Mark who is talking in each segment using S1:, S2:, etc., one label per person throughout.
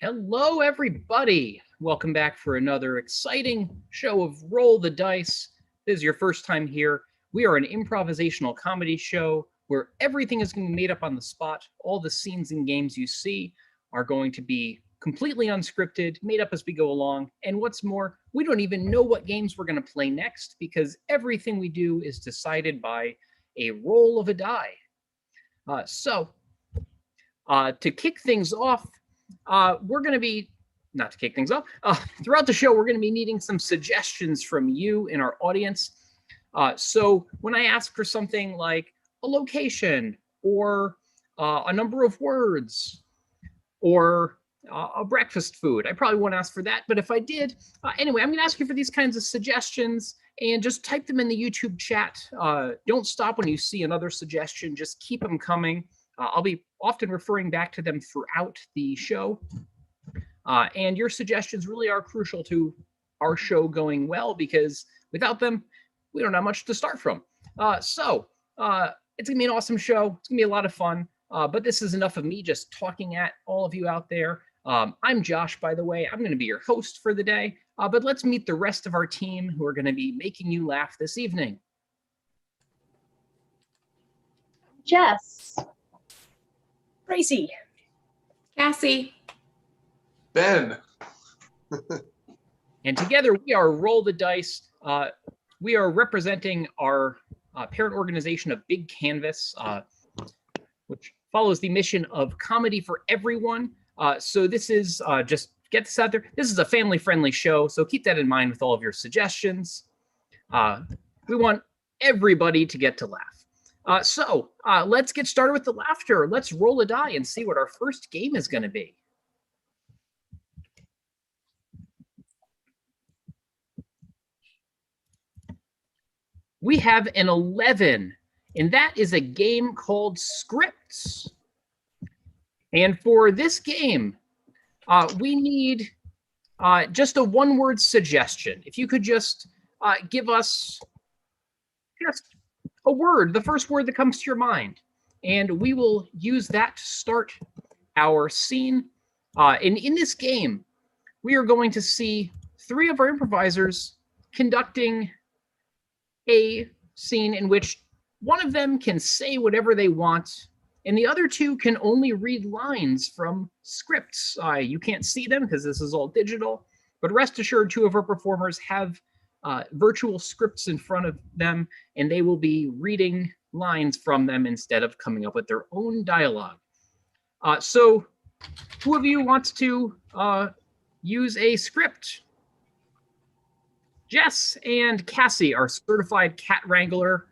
S1: Hello, everybody. Welcome back for another exciting show of Roll the Dice. This is your first time here. We are an improvisational comedy show where everything is going to be made up on the spot. All the scenes and games you see are going to be completely unscripted, made up as we go along. And what's more, we don't even know what games we're going to play next because everything we do is decided by a roll of a die. To kick things off, we're going to be, not to kick things off, throughout the show, we're going to be needing some suggestions from you in our audience. So when I ask for something like a location or a number of words or a breakfast food, I probably won't ask for that. But if I did, anyway, I'm going to ask you for these kinds of suggestions and just type them in the YouTube chat. Don't stop when you see another suggestion. Just keep them coming. I'll be often referring back to them throughout the show. And your suggestions really are crucial to our show going well because without them, we don't have much to start from. It's going to be an awesome show. It's going to be a lot of fun. But this is enough of me just talking at all of you out there. I'm Josh, by the way. I'm going to be your host for the day. But let's meet the rest of our team who are going to be making you laugh this evening.
S2: Jess.
S3: Tracy.
S4: Cassie.
S5: Ben.
S1: And together we are Roll the Dice. We are representing our parent organization of Big Canvas, which follows the mission of comedy for everyone. So this is, just get this out there, this is a family-friendly show, so keep that in mind with all of your suggestions. We want everybody to get to laugh. So let's get started with the laughter. Let's roll a die and see what our first game is going to be. We have an 11, and that is a game called Scripts. And for this game, we need just a one-word suggestion. If you could just give us just a word, the first word that comes to your mind, and we will use that to start our scene. And in this game, we are going to see three of our improvisers conducting a scene in which one of them can say whatever they want, and the other two can only read lines from scripts. You can't see them because this is all digital, but rest assured, two of our performers have virtual scripts in front of them, and they will be reading lines from them instead of coming up with their own dialogue. So who of you wants to use a script? Jess and Cassie are certified cat wrangler,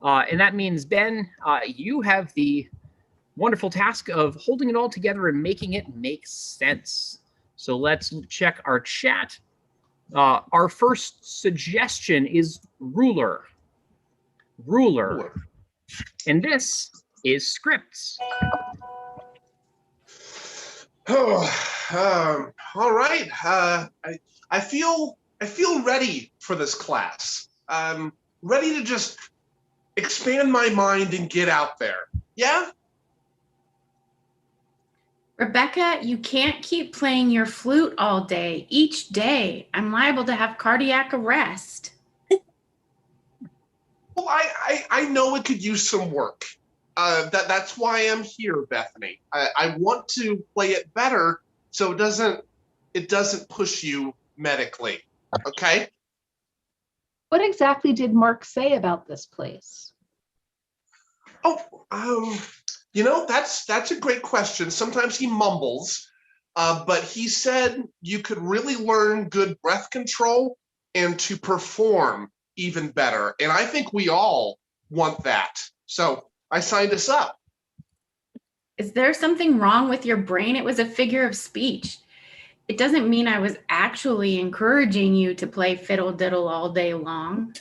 S1: and that means, Ben, you have the wonderful task of holding it all together and making it make sense. So let's check our chat. Our first suggestion is ruler. Ruler. And this is scripts.
S5: Oh, all right. I feel ready for this class. Ready to just expand my mind and get out there. Yeah?
S4: Rebecca, you can't keep playing your flute all day. Each day, I'm liable to have cardiac arrest.
S5: Well, I know it could use some work. That's why I'm here, Bethany. I want to play it better so it doesn't push you medically. Okay?
S2: What exactly did Mark say about this place?
S5: Oh, that's a great question. Sometimes he mumbles, but he said you could really learn good breath control and to perform even better. And I think we all want that. So I signed us up.
S4: Is there something wrong with your brain? It was a figure of speech. It doesn't mean I was actually encouraging you to play fiddle diddle all day long.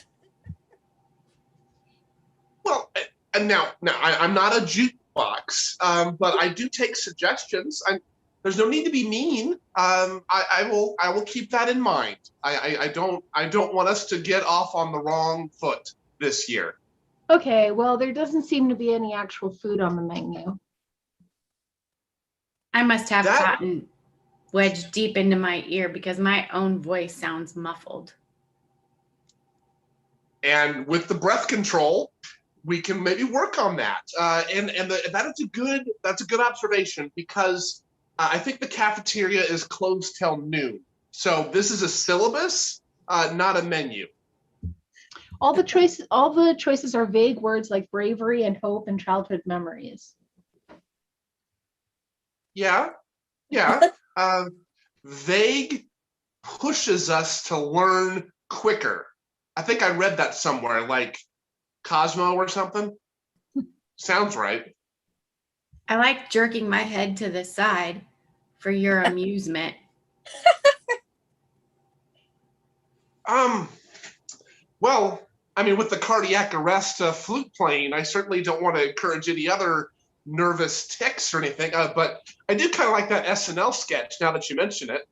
S5: Well, and now I'm not a jukebox, but I do take suggestions. There's no need to be mean. I will keep that in mind. I don't want us to get off on the wrong foot this year.
S2: Okay, well, there doesn't seem to be any actual food on the menu.
S4: I must have cotton. wedged deep into my ear because my own voice sounds muffled.
S5: And with the breath control, we can maybe work on that. That's a good observation, because I think the cafeteria is closed till noon. So this is a syllabus, not a menu.
S2: All the choices are vague words like bravery and hope and childhood memories.
S5: Yeah. Vague pushes us to learn quicker. I think I read that somewhere, like Cosmo or something. Sounds right.
S4: I like jerking my head to the side for your amusement.
S5: Well, I mean, with the cardiac arrest flute playing, I certainly don't want to encourage any other nervous tics or anything. But I do kind of like that SNL sketch now that you mention it.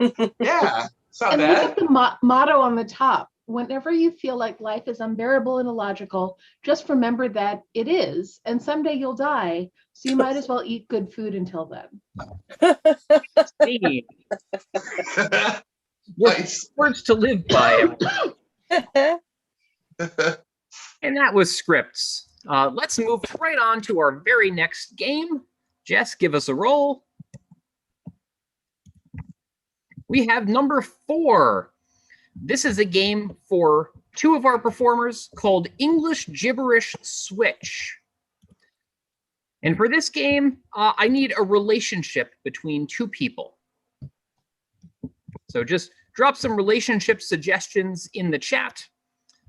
S5: Yeah, it's not
S2: And
S5: bad.
S2: look at the motto on the top. Whenever you feel like life is unbearable and illogical, just remember that it is, and someday you'll die. So you might as well eat good food until then.
S1: Hey,
S5: Nice.
S1: words to live by. And that was scripts. Let's move right on to our very next game. Jess, give us a roll. We have number 4. This is a game for 2 of our performers called English Gibberish Switch. And for this game, I need a relationship between 2 people. So just drop some relationship suggestions in the chat.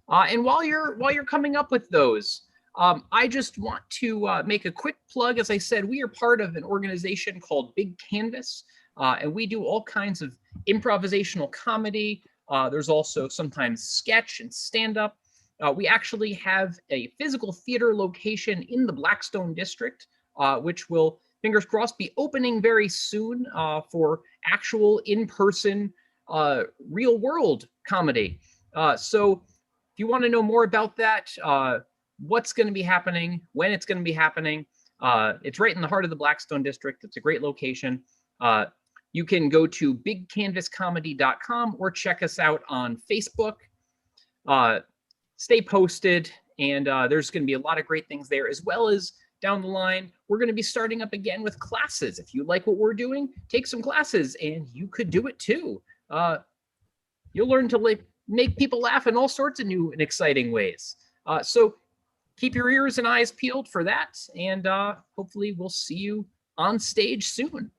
S1: And while you're coming up with those, I just want to make a quick plug. As I said, we are part of an organization called Big Canvas, and we do all kinds of improvisational comedy. There's also sometimes sketch and stand-up. We actually have a physical theater location in the Blackstone district, which will, fingers crossed, be opening very soon for actual in-person, real-world comedy. So if you want to know more about that, what's going to be happening, when it's going to be happening, it's right in the heart of the Blackstone district. It's a great location. You can go to bigcanvascomedy.com or check us out on Facebook. Stay posted, and there's going to be a lot of great things there, as well as down the line, we're going to be starting up again with classes. If you like what we're doing, take some classes, and you could do it too. You'll learn to make people laugh in all sorts of new and exciting ways. So keep your ears and eyes peeled for that, and hopefully we'll see you on stage soon.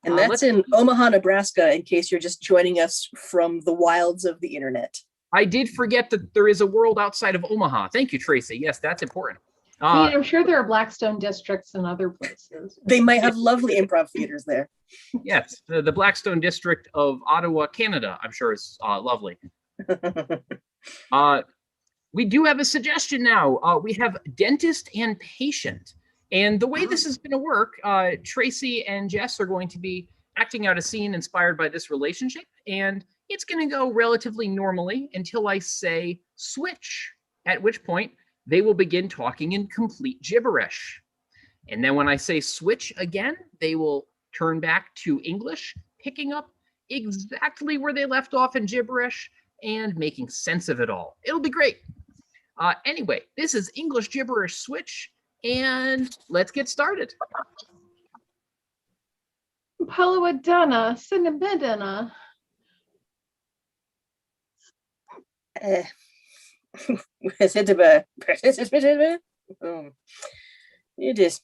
S3: And that's in Omaha, Nebraska, in case you're just joining us from the wilds of the internet.
S1: I did forget that there is a world outside of Omaha. Thank you, Tracy. Yes, that's important.
S2: I mean, I'm sure there are Blackstone districts in other places.
S3: They might have lovely improv theaters there.
S1: Yes, the Blackstone district of Ottawa, Canada, I'm sure is lovely. We do have a suggestion now. We have dentist and patient. And the way this is going to work, Tracy and Jess are going to be acting out a scene inspired by this relationship. And it's going to go relatively normally until I say switch, at which point they will begin talking in complete gibberish. And then when I say switch again, they will turn back to English, picking up exactly where they left off in gibberish and making sense of it all. It'll be great. Anyway, this is English Gibberish Switch, and let's get started.
S2: Palawadana, Cinnamidana.
S3: It is.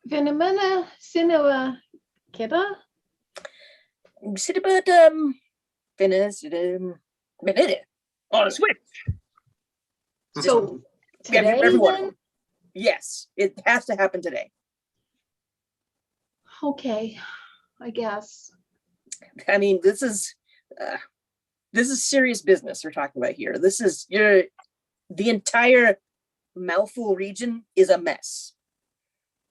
S2: Vinamana, Sinawa, Kida.
S1: Switch.
S2: So today,
S3: everyone.
S2: then?
S3: Yes, it has to happen today.
S2: Okay, I guess.
S3: I mean, this is serious business we're talking about here. This is the entire Malfool region is a mess.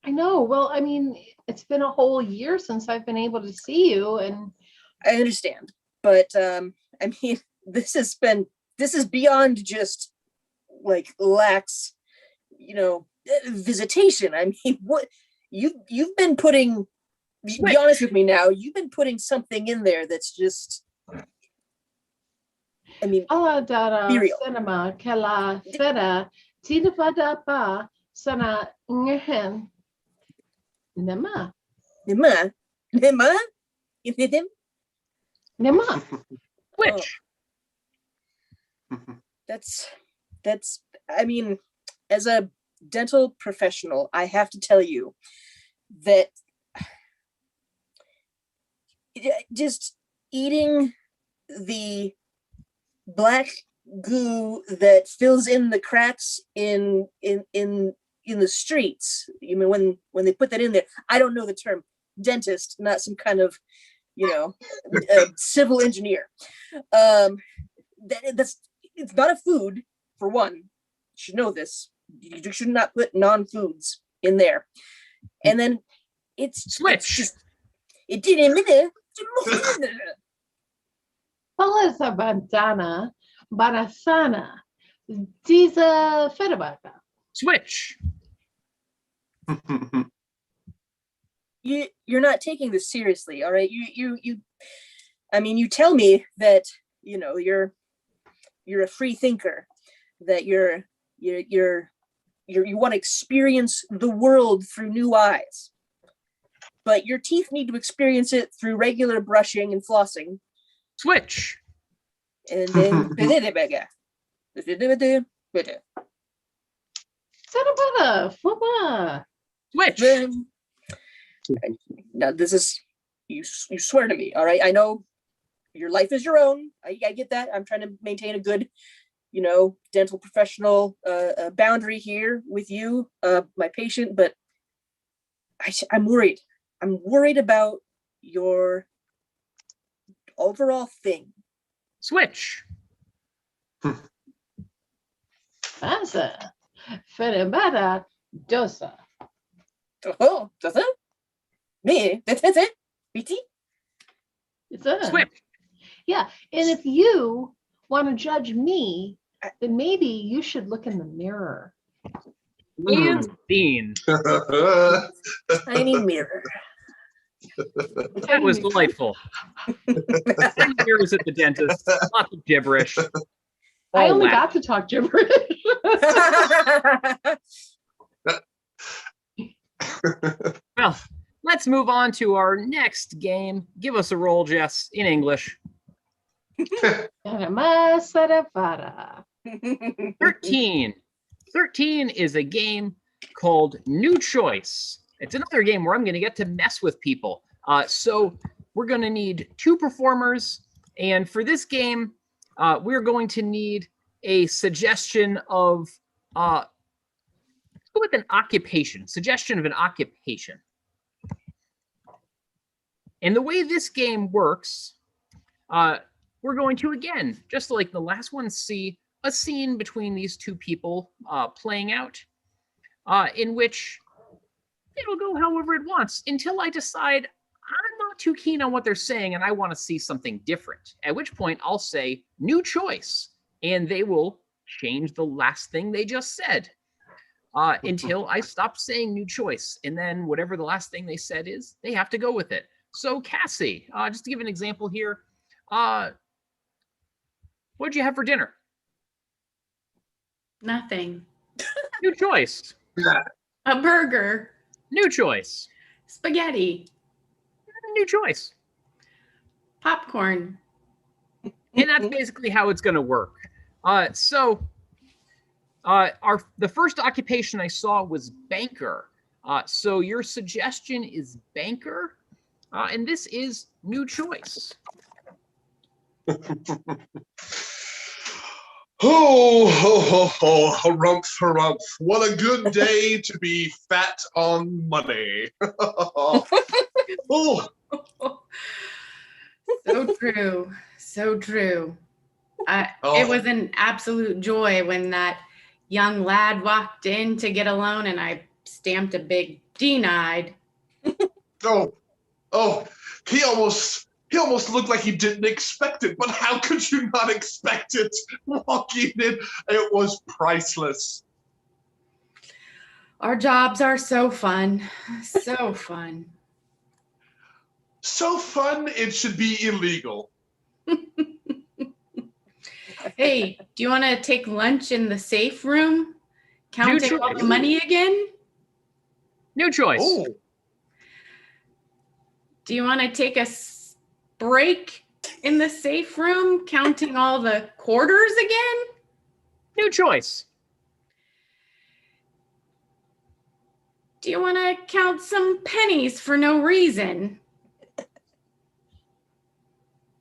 S2: I know. Well, I mean, it's been a whole year since I've been able to see you, and
S3: I understand, but I mean, this is beyond just like lax, visitation. I mean, what you've been putting Be honest with me now. You've been putting something in there that's just. I mean,
S2: Aladara
S3: be real.
S2: cinema kela fera tidafada pa sana ngehen nema
S3: Nima,
S2: nema.
S1: Switch.
S3: that's. I mean, as a dental professional, I have to tell you that just eating the black goo that fills in the cracks in the streets. You mean when they put that in there? I don't know the term. Dentist, not some kind of, civil engineer. That's it's not a food for one. You should know this. You should not put non-foods in there. And then
S1: Switch.
S3: It didn't.
S2: Palasa bandana barasana tiza fedabaka.
S1: Switch.
S3: You're not taking this seriously, all right? I mean, you tell me that you're a free thinker, that you want to experience the world through new eyes, but your teeth need to experience it through regular brushing and flossing.
S1: Switch.
S3: And then
S2: Fedabada fuba.
S1: Switch.
S3: now this is you swear to me, all right? I know your life is your own. I get that. I'm trying to maintain a good dental professional boundary here with you, my patient, but I'm worried. I'm worried about your overall thing.
S1: Switch.
S2: Pasa fedabada dosa.
S3: Oh, does it? Me? That's it? BT?
S2: It's a
S1: Switch.
S2: yeah. And if you want to judge me, then maybe you should look in the mirror.
S1: And Bean.
S3: Tiny mirror.
S1: That was delightful. 10 years at the dentist. Lots of gibberish.
S2: I
S1: All
S2: only
S1: whack.
S2: got to talk gibberish.
S1: Well, let's move on to our next game. Give us a roll, Jess, in English.
S2: Masarafara.
S1: 13. 13 is a game called New Choice. It's another game where I'm going to get to mess with people. So we're going to need 2 performers. And for this game, we're going to need a suggestion of, let's go with an occupation, suggestion of an occupation. And the way this game works, we're going to, again, just like the last one, see a scene between these 2 people playing out, in which it'll go however it wants until I decide I'm not too keen on what they're saying and I want to see something different. At which point I'll say new choice, and they will change the last thing they just said until I stop saying new choice. And then whatever the last thing they said is, they have to go with it. So Cassie, just to give an example here, what'd you have for dinner?
S4: Nothing.
S1: New choice.
S4: A burger.
S1: New choice.
S4: Spaghetti.
S1: New choice.
S4: Popcorn.
S1: And that's basically how it's going to work. The first occupation I saw was banker. So your suggestion is banker, and this is new choice.
S5: Oh, ho, ho, ho, harumph, harumph. What a good day to be fat on money. Oh,
S4: So true. So true. It
S5: Oh.
S4: was an absolute joy when that young lad walked in to get a loan and I stamped a big denied.
S5: oh, he almost looked like he didn't expect it, but how could you not expect it? Walking in, it was priceless.
S4: Our jobs are so fun. So fun.
S5: So fun, it should be illegal.
S4: Hey, do you want to take lunch in the safe room? Counting all
S1: choice.
S4: the money again?
S1: New choice.
S5: Oh,
S4: Do you want to take a break in the safe room, counting all the quarters again?
S1: New choice.
S4: Do you want to count some pennies for no reason?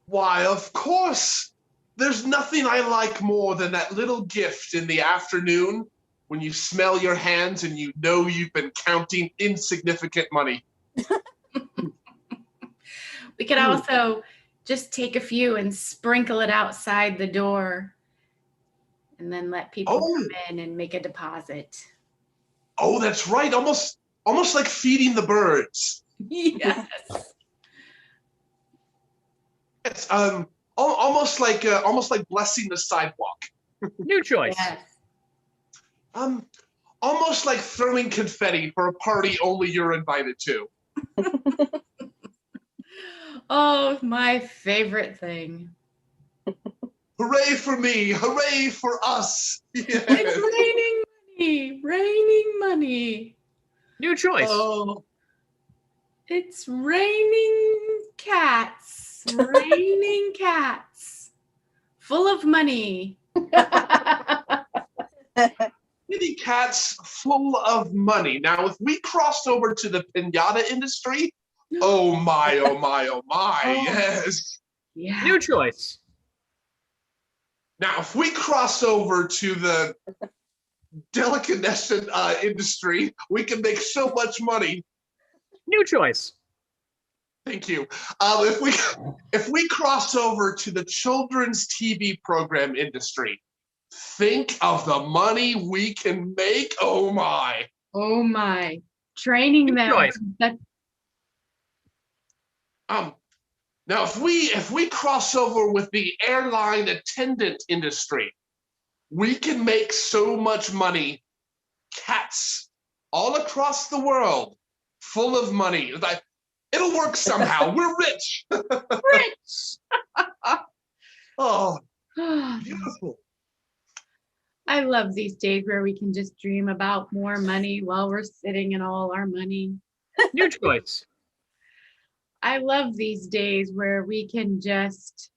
S5: why, of course. There's nothing I like more than that little gift in the afternoon when you smell your hands and you know you've been counting insignificant money.
S4: We could also just take a few and sprinkle it outside the door and then let people come in and make a deposit.
S5: Oh, that's right. Almost like feeding the birds.
S4: Yes.
S5: It's almost like blessing the sidewalk.
S1: New choice.
S4: Yes.
S5: Almost like throwing confetti for a party only you're invited to.
S4: Oh, my favorite thing.
S5: Hooray for me! Hooray for us! Yes.
S4: It's raining money. Raining money.
S1: New choice.
S5: Oh,
S4: It's raining cats. Raining cats. Full of money.
S5: kitty cats full of money. Now, if we crossed over to the pinata industry, oh my, oh my, oh my,
S4: Oh.
S5: yes.
S4: Yeah.
S1: New choice.
S5: Now, if we cross over to the delicatessen industry, we can make so much money.
S1: New choice.
S5: Thank you. If we cross over to the children's TV program industry, think of the money we can make. Oh my.
S4: Oh my. Training
S1: Good
S4: them.
S1: choice.
S4: That,
S5: Now if we cross over with the airline attendant industry, we can make so much money. Cats all across the world, full of money. It'll work somehow. We're rich.
S4: rich.
S5: Oh, beautiful.
S4: I love these days where we can just dream about more money while we're sitting in all our money.
S1: New choice.
S4: I love these days where we can just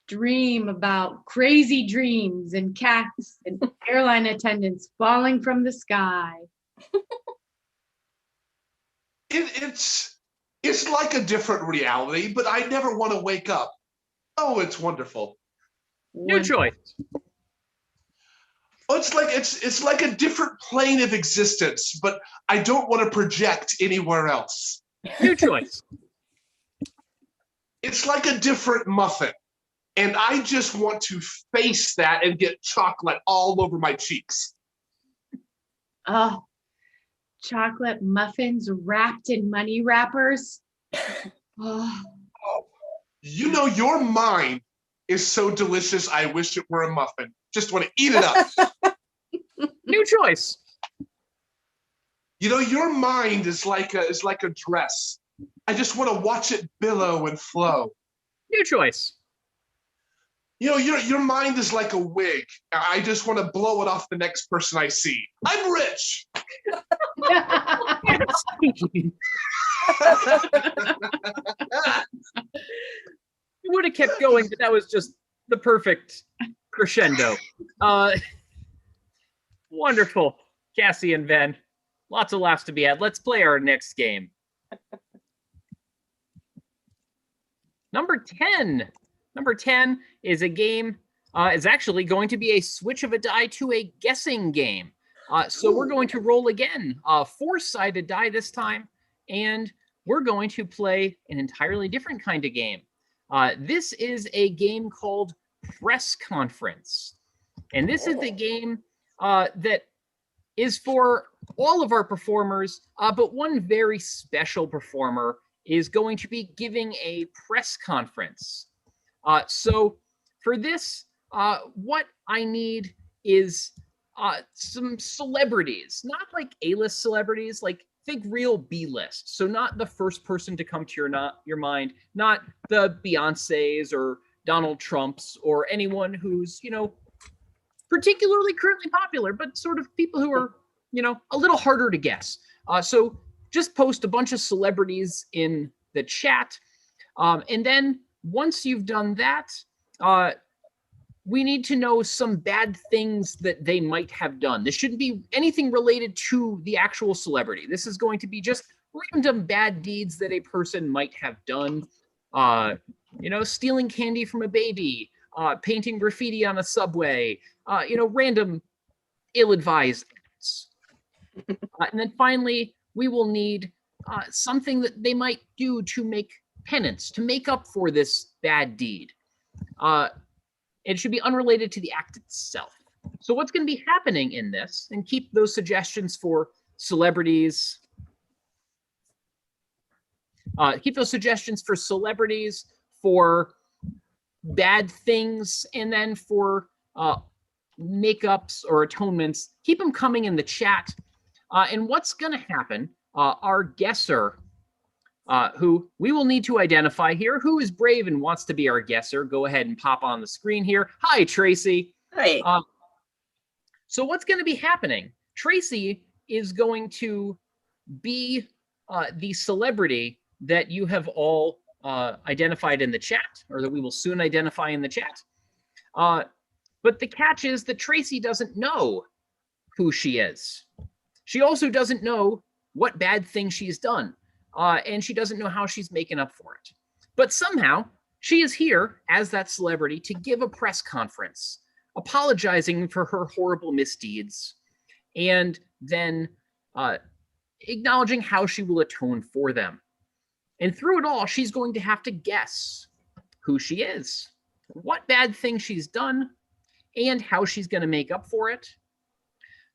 S4: dream about crazy dreams and cats and airline attendants falling from the sky.
S5: It's like a different reality, but I never want to wake up. Oh, it's wonderful.
S1: New choice.
S5: Oh, it's like a different plane of existence, but I don't want to project anywhere else.
S1: New choice.
S5: It's like a different muffin, and I just want to face that and get chocolate all over my cheeks.
S4: Oh, chocolate muffins wrapped in money wrappers. Oh,
S5: You know, your mind is so delicious, I wish it were a muffin. Just want to eat it up.
S1: New choice.
S5: You know, your mind is like a dress. I just want to watch it billow and flow.
S1: New choice.
S5: You know, your mind is like a wig. I just want to blow it off the next person I see. I'm rich.
S1: You would have kept going, but that was just the perfect crescendo. Wonderful. Cassie and Ben. Lots of laughs to be had. Let's play our next game. Number 10. Number 10 is a game, is actually going to be a switch of a die to a guessing game. So we're going to roll again, four-sided die this time, and we're going to play an entirely different kind of game. This is a game called Press Conference. And this is the game that is for all of our performers, but one very special performer is going to be giving a press conference. So for this, what I need is some celebrities, not like A-list celebrities, like think real B-list. So not the first person to come to your mind, not the Beyoncés or Donald Trumps or anyone who's, particularly currently popular, but sort of people who are, a little harder to guess. So just post a bunch of celebrities in the chat. And then once you've done that, we need to know some bad things that they might have done. This shouldn't be anything related to the actual celebrity. This is going to be just random bad deeds that a person might have done. Stealing candy from a baby, painting graffiti on a subway, random ill-advised acts. And then finally, we will need something that they might do to make penance, to make up for this bad deed. It should be unrelated to the act itself. So what's going to be happening in this, and keep those suggestions for celebrities. Keep those suggestions for celebrities, for bad things, and then for makeups or atonements. Keep them coming in the chat. And what's going to happen, our guesser, who we will need to identify here, who is brave and wants to be our guesser, go ahead and pop on the screen here. Hi, Tracy.
S3: Hi.
S1: So what's going to be happening? Tracy is going to be the celebrity that you have all identified in the chat, or that we will soon identify in the chat. But the catch is that Tracy doesn't know who she is. She also doesn't know what bad thing she's done. And she doesn't know how she's making up for it. But somehow, she is here as that celebrity to give a press conference, apologizing for her horrible misdeeds, and then acknowledging how she will atone for them. And through it all, she's going to have to guess who she is, what bad thing she's done, and how she's going to make up for it.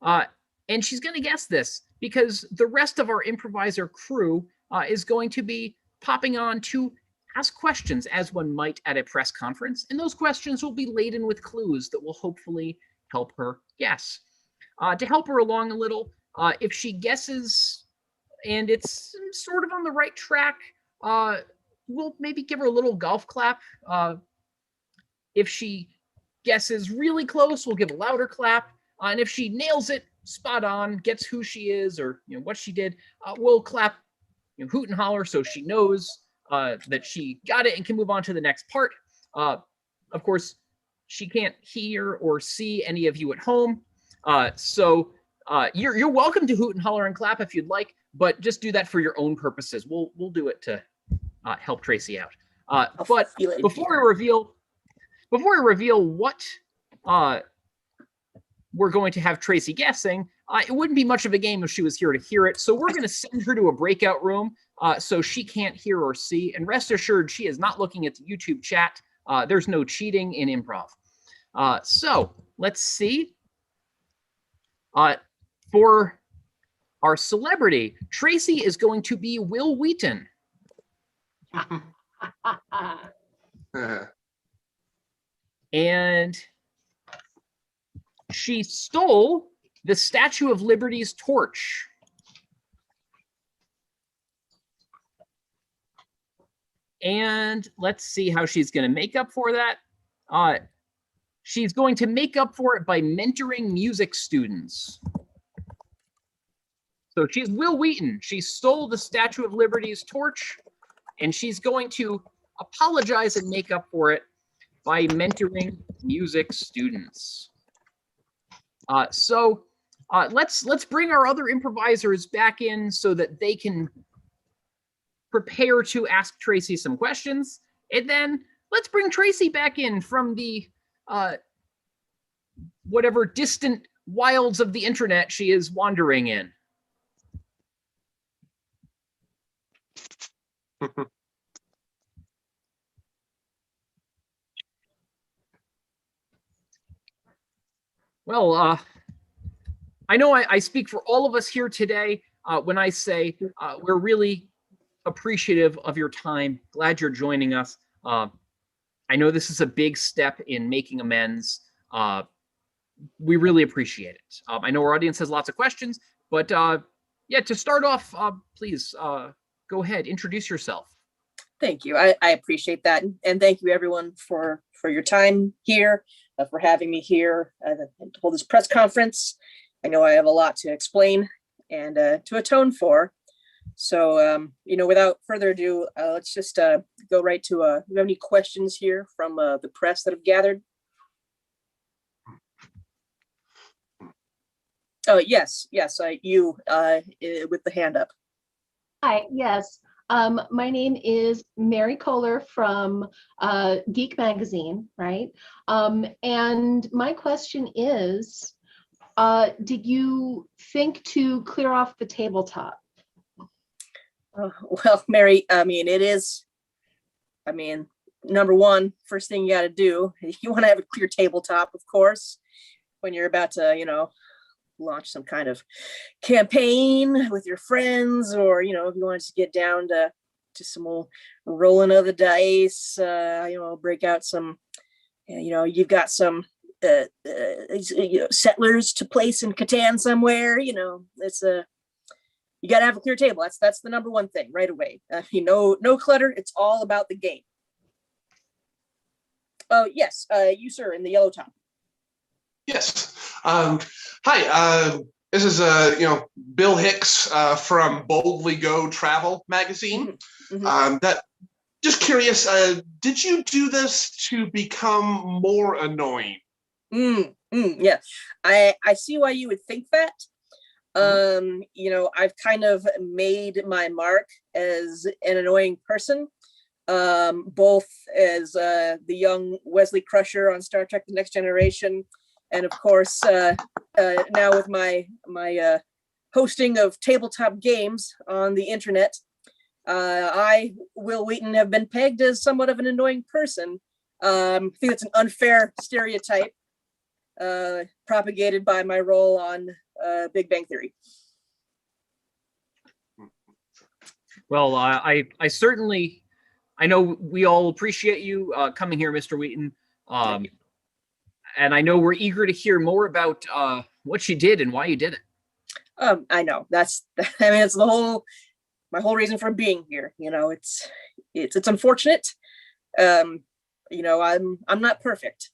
S1: And she's going to guess this because the rest of our improviser crew is going to be popping on to ask questions, as one might at a press conference. And those questions will be laden with clues that will hopefully help her guess. To help her along a little, if she guesses and it's sort of on the right track, we'll maybe give her a little golf clap. If she guesses really close, we'll give a louder clap. And if she nails it spot on, gets who she is or what she did, we'll clap, hoot and holler, so she knows that she got it and can move on to the next part. Of course, she can't hear or see any of you at home, so you're welcome to hoot and holler and clap if you'd like, but just do that for your own purposes. We'll do it to help Tracy out. But before we reveal what we're going to have Tracy guessing, it wouldn't be much of a game if she was here to hear it. So we're going to send her to a breakout room so she can't hear or see. And rest assured, she is not looking at the YouTube chat. There's no cheating in improv. So let's see. For our celebrity, Tracy is going to be Wil Wheaton. And she stole the Statue of Liberty's torch. And let's see how she's going to make up for that. She's going to make up for it by mentoring music students. So she's Wil Wheaton. She stole the Statue of Liberty's torch, and she's going to apologize and make up for it by mentoring music students. So let's bring our other improvisers back in so that they can prepare to ask Tracy some questions. And then let's bring Tracy back in from the whatever distant wilds of the internet she is wandering in. Well, I know I speak for all of us here today when I say we're really appreciative of your time. Glad you're joining us. I know this is a big step in making amends. We really appreciate it. I know our audience has lots of questions, but Yeah, to start off, please go ahead, introduce yourself.
S3: Thank you. I appreciate that. And thank you everyone for your time here, for having me here to hold this press conference. I know I have a lot to explain and to atone for. So, without further ado, let's just go right to, do you have any questions here from the press that have gathered? Oh, yes, you with the hand up.
S2: Hi, yes. My name is Mary Kohler from Geek Magazine, right? And my question is, did you think to clear off the tabletop?
S3: Well, Mary, number one, first thing you got to do, you want to have a clear tabletop, of course, when you're about to, launch some kind of campaign with your friends, or, if you want to get down to some old rolling of the dice, break out some, you've got some settlers to place in Catan somewhere, it's you got to have a clear table. That's the number one thing right away. No clutter. It's all about the game. Oh, yes. You, sir, in the yellow top.
S5: Yes. Hi. This is Bill Hicks from Boldly Go Travel magazine. That just curious. Did you do this to become more annoying?
S3: Yeah. I see why you would think that. I've kind of made my mark as an annoying person, both as the young Wesley Crusher on Star Trek: The Next Generation, and of course now with my hosting of tabletop games on the internet. I, Will Wheaton, have been pegged as somewhat of an annoying person. I think that's an unfair stereotype propagated by my role on Big Bang Theory.
S1: Well, I certainly, I know we all appreciate you coming here, Mr. Wheaton. And I know we're eager to hear more about what you did and why you did it.
S3: I know it's my whole reason for being here. It's unfortunate. I'm not perfect.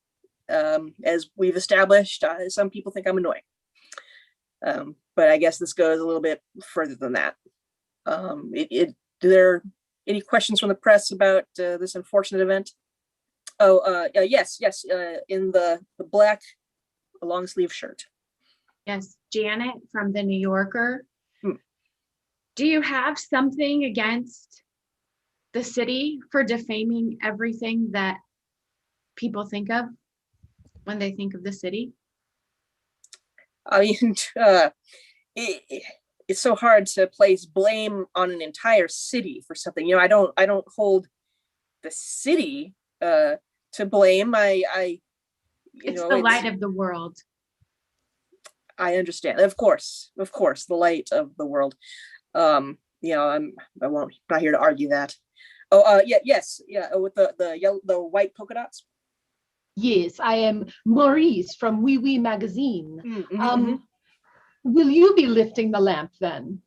S3: As we've established, some people think I'm annoying. But I guess this goes a little bit further than that. Do there any questions from the press about this unfortunate event? Oh, yes, in the black long sleeve shirt.
S4: Yes, Janet from the New Yorker.
S3: Hmm.
S4: Do you have something against the city for defaming everything that people think of when they think of the city?
S3: I mean, it's so hard to place blame on an entire city for something. I don't hold the city to blame.
S4: It's the light of the world.
S3: I understand. Of course, the light of the world. I'm not here to argue that. Oh, yes, with the white polka dots.
S2: Yes, I am Maurice from Wee Wee Magazine.
S3: Mm-hmm.
S2: Will you be lifting the lamp then?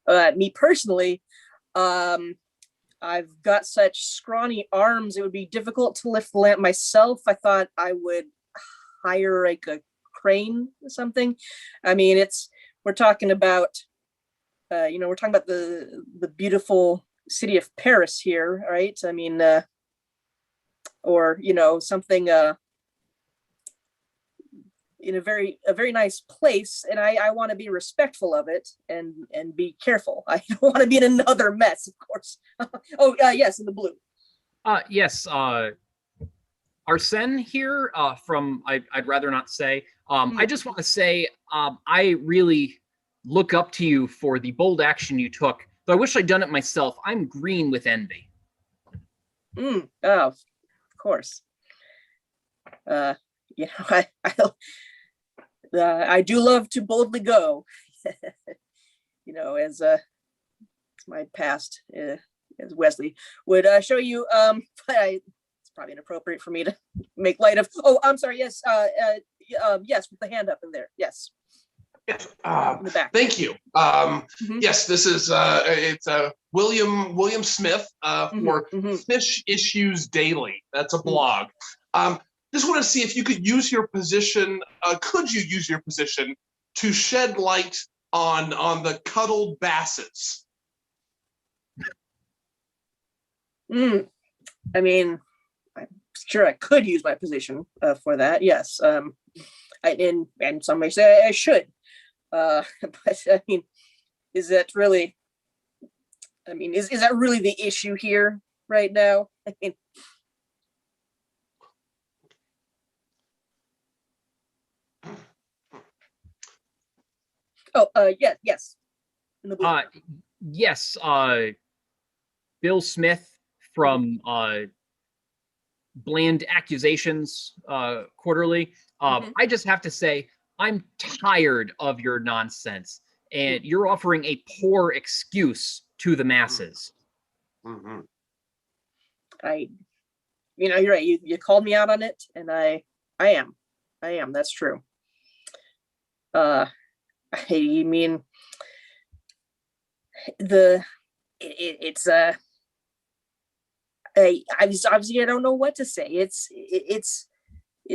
S3: Me personally, I've got such scrawny arms, it would be difficult to lift the lamp myself. I thought I would hire like a crane or something. I mean, we're talking about the beautiful city of Paris here, right? I mean, or something in a very nice place, and I want to be respectful of it and be careful. I don't want to be in another mess, of course. Oh, yes, in the blue.
S1: Yes, Arsene here from I'd rather not say. I just want to say I really look up to you for the bold action you took, though I wish I'd done it myself. I'm green with envy.
S3: Oh, of course. I do love to boldly go. As my past as Wesley would show you. But it's probably inappropriate for me to make light of. Oh, I'm sorry. Yes. Yes, with the hand up in there. Yes.
S5: Yes.
S3: in the back.
S5: Thank you.
S3: Mhm.
S5: Yes, this is it's William Smith for
S3: Mhm.
S5: Fish Issues Daily. That's a
S3: Mm.
S5: blog. Just want to see if you could use your position. Could you use your position to shed light on the cuddled basses?
S3: I mean, I'm sure I could use my position for that. Yes. And some may say I should. But I mean, is that really? I mean, is that really the issue here right now? I mean, oh, yeah, yes. In the blue.
S1: Yes, Bill Smith from Bland Accusations Quarterly.
S3: Mhm.
S1: I just have to say, I'm tired of your nonsense, and you're offering a poor excuse to the masses.
S5: Mm-hmm.
S3: You're right. You called me out on it, and I am. That's true. I mean, it's obviously I don't know what to say. It's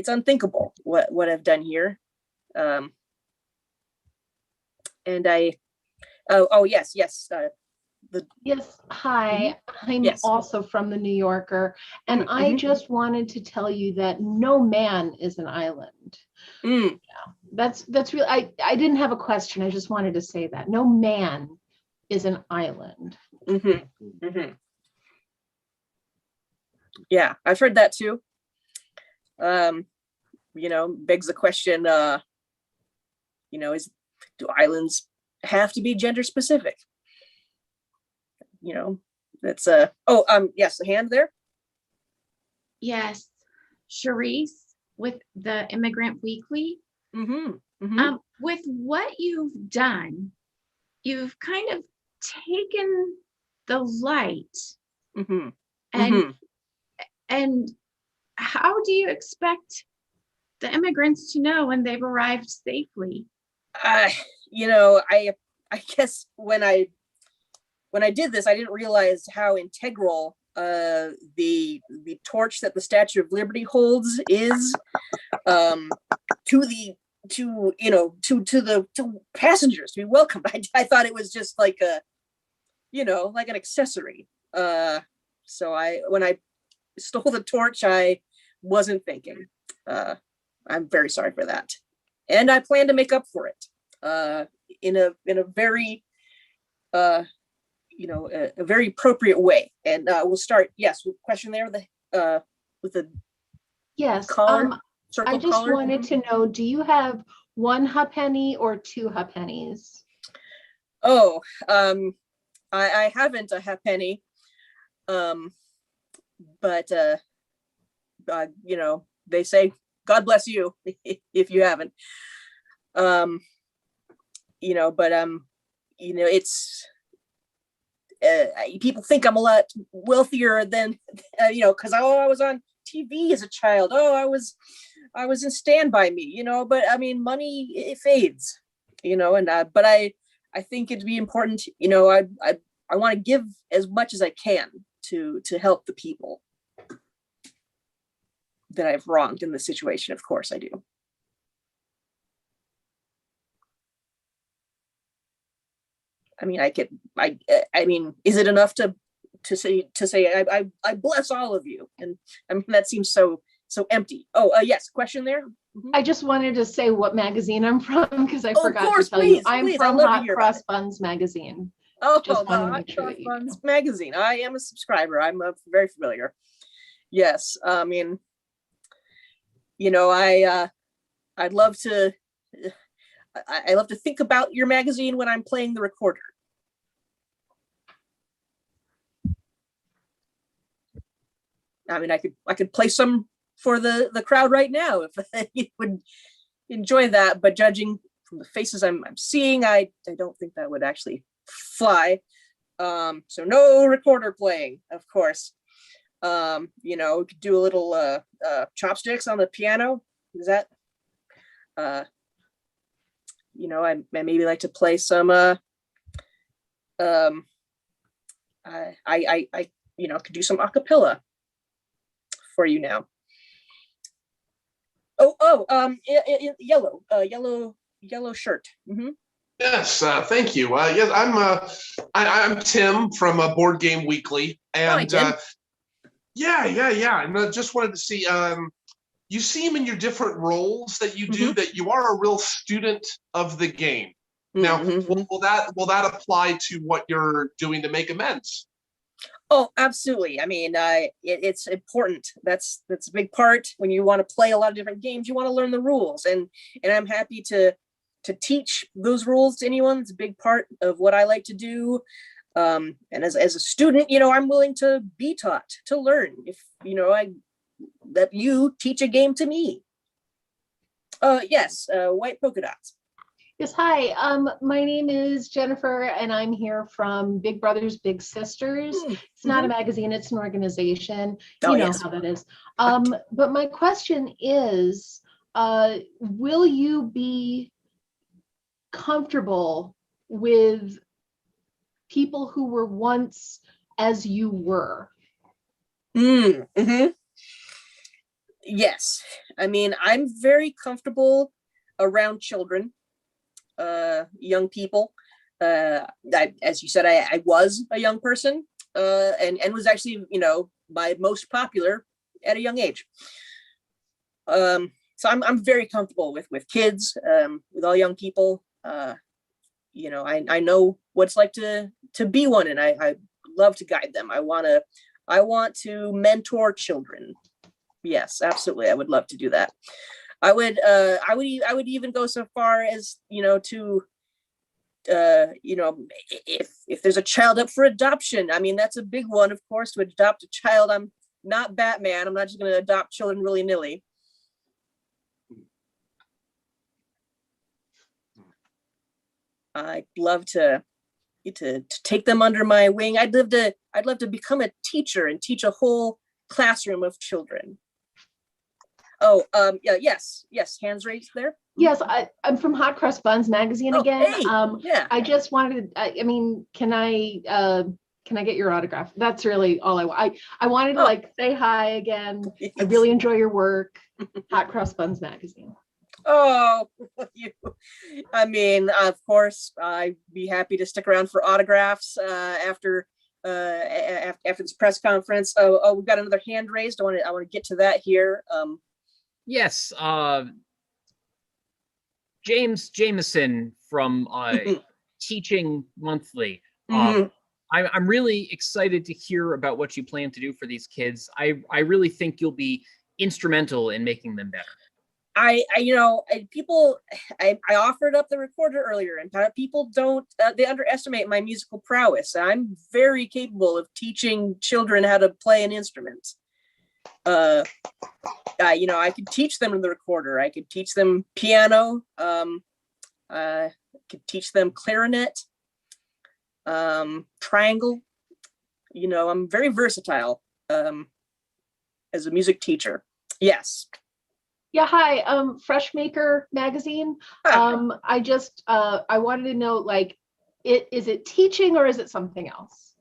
S3: unthinkable what I've done here. And yes.
S2: Yes, hi. I'm
S3: Yes.
S2: also from the New Yorker, and I
S3: Mhm.
S2: just wanted to tell you that no man is an island.
S3: Mm,
S2: That's real. I didn't have a question. I just wanted to say that no man is an island.
S3: mhm, mhm. Yeah, I've heard that too. Begs the question, do islands have to be gender specific? That's yes, a hand there.
S4: Yes. Charisse with the Immigrant Weekly.
S3: Mm-hmm.
S4: With what you've done, you've kind of taken the light
S3: Mm-hmm.
S4: and
S3: Mm-hmm.
S4: and how do you expect the immigrants to know when they've arrived safely?
S3: I guess when I did this, I didn't realize how integral the torch that the Statue of Liberty holds is to the passengers to be welcomed. I thought it was just like like an accessory. So when I stole the torch, I wasn't thinking. I'm very sorry for that, and I plan to make up for it in a very a very appropriate way. And we'll start, yes, with a question there with the
S2: Yes.
S3: collar, circle
S2: I just
S3: collar.
S2: wanted to know, do you have 1 ha'penny or 2 ha'pennies?
S3: Oh, I haven't a ha'penny, but they say God bless you if you haven't. It's people think I'm a lot wealthier than because I was on TV as a child. Oh, I was in Stand By Me, but I mean, money, it fades, and but I think it'd be important, I want to give as much as I can to help the people that I've wronged in this situation. Of course I do. I mean, I mean, is it enough to say I bless all of you? And I mean, that seems so empty. Oh, yes, question there. Mm-hmm.
S2: I just wanted to say what magazine I'm from because I forgot
S3: of course,
S2: to tell you.
S3: please,
S2: I'm from Hot Cross Buns magazine.
S3: Oh,
S2: Just
S3: the
S2: wanted to
S3: Hot
S2: make sure
S3: Cross
S2: that you
S3: Buns
S2: know.
S3: magazine. I am a subscriber. I'm very familiar. Yes, I mean, I'd love to. I love to think about your magazine when I'm playing the recorder. I mean, I could play some for the crowd right now if you would enjoy that. But judging from the faces I'm seeing, I don't think that would actually fly. So no recorder playing, of course. We could do a little chopsticks on the piano. Is that I maybe like to play some I could do some acapella for you now. Yellow shirt.
S5: Yes, thank you. Yes, I'm Tim from Board Game Weekly,
S3: Hi,
S5: and
S3: Tim.
S5: yeah. And I just wanted to see. You seem in your different roles that you do that you are a real student of the game. Now, will that apply to what you're doing to make amends?
S3: Oh, absolutely. I mean, it's important. That's a big part. When you want to play a lot of different games, you want to learn the rules, and I'm happy to teach those rules to anyone. It's a big part of what I like to do. And as a student, I'm willing to be taught, to learn. If I let you teach a game to me. Yes, white polka dots.
S2: Yes, hi. My name is Jennifer, and I'm here from Big Brothers Big Sisters. It's not a magazine, it's an organization.
S3: Oh,
S2: You know
S3: yes.
S2: how that is. But my question is, will you be comfortable with people who were once as you were?
S3: Yes. I mean, I'm very comfortable around children, young people. As you said, I was a young person, and was actually, my most popular at a young age. So I'm very comfortable with kids, with all young people. I know what it's like to be one, and I love to guide them. I want to mentor children. Yes, absolutely. I would love to do that. I would even go so far as, to, if there's a child up for adoption. I mean, that's a big one, of course, to adopt a child. I'm not Batman. I'm not just going to adopt children willy-nilly. I'd love to take them under my wing. I'd love to become a teacher and teach a whole classroom of children. Oh, yes, hands raised there.
S2: Yes, I'm from Hot Cross Buns magazine again.
S3: Hey, yeah.
S2: I just wanted, I mean, can I get your autograph? That's really all I wanted to say hi again. I really enjoy your work. Hot Cross Buns magazine.
S3: Oh, I mean, of course, I'd be happy to stick around for autographs after this press conference. Oh, we've got another hand raised. I want to get to that here.
S1: Yes, James Jameson from Teaching Monthly. I'm really excited to hear about what you plan to do for these kids. I really think you'll be instrumental in making them better.
S3: I offered up the recorder earlier, and people they underestimate my musical prowess. I'm very capable of teaching children how to play an instrument. I could teach them the recorder. I could teach them piano. I could teach them clarinet, triangle. I'm very versatile as a music teacher. Yes.
S2: Yeah, hi, Freshmaker magazine. I just I wanted to know, is it teaching or is it something else?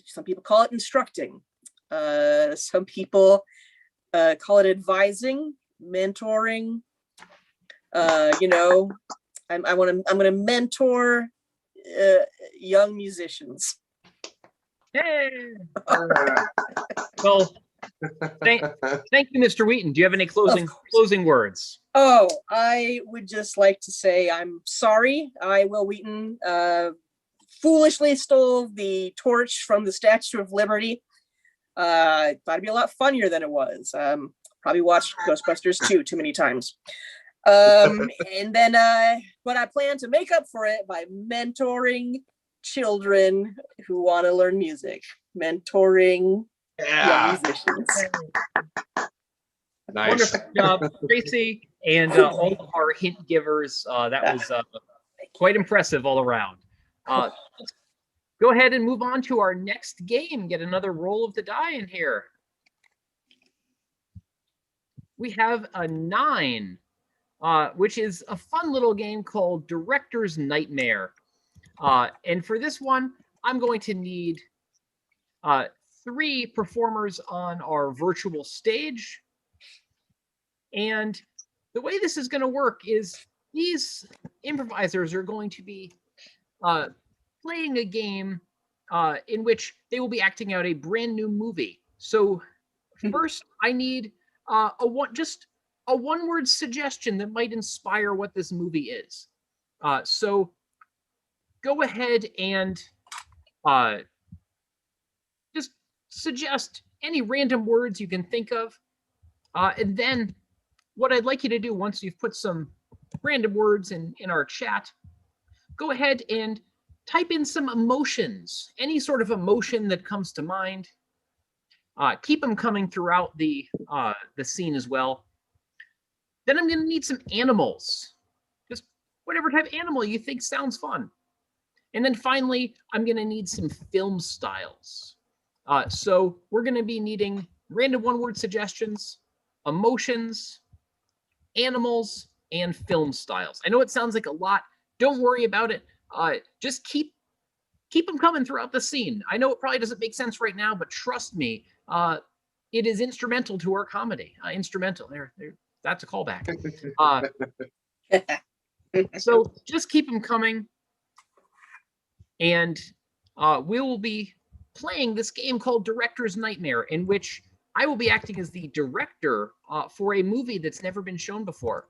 S3: Some people call it instructing. Some people call it advising, mentoring. I'm going to mentor young musicians.
S1: Hey. Well, thank you, Mr. Wheaton. Do you have any closing words?
S3: Oh, I would just like to say I'm sorry. I, Will Wheaton, foolishly stole the torch from the Statue of Liberty. Thought it'd be a lot funnier than it was. Probably watched Ghostbusters 2 too many times. And then but I plan to make up for it by mentoring children who want to learn music. Mentoring young musicians.
S5: Nice.
S1: Wonderful job, Tracy, and all of our hint givers. That was quite impressive all around. Let's go ahead and move on to our next game. Get another roll of the die in here. we have a 9, which is a fun little game called Director's Nightmare. And for this one, I'm going to need 3 performers on our virtual stage. And the way this is going to work is these improvisers are going to be playing a game in which they will be acting out a brand new movie. So first, I need just a one-word suggestion that might inspire what this movie is. So go ahead and just suggest any random words you can think of. And then what I'd like you to do once you've put some random words in our chat, go ahead and type in some emotions, any sort of emotion that comes to mind. Keep them coming throughout the scene as well. Then I'm going to need some animals, just whatever type of animal you think sounds fun. And then finally, I'm going to need some film styles. So we're going to be needing random one-word suggestions, emotions, animals, and film styles. I know it sounds like a lot. Don't worry about it. Just keep them coming throughout the scene. I know it probably doesn't make sense right now, but trust me, it is instrumental to our comedy. Instrumental. That's a callback. So just keep them coming. And we will be playing this game called Director's Nightmare, in which I will be acting as the director for a movie that's never been shown before.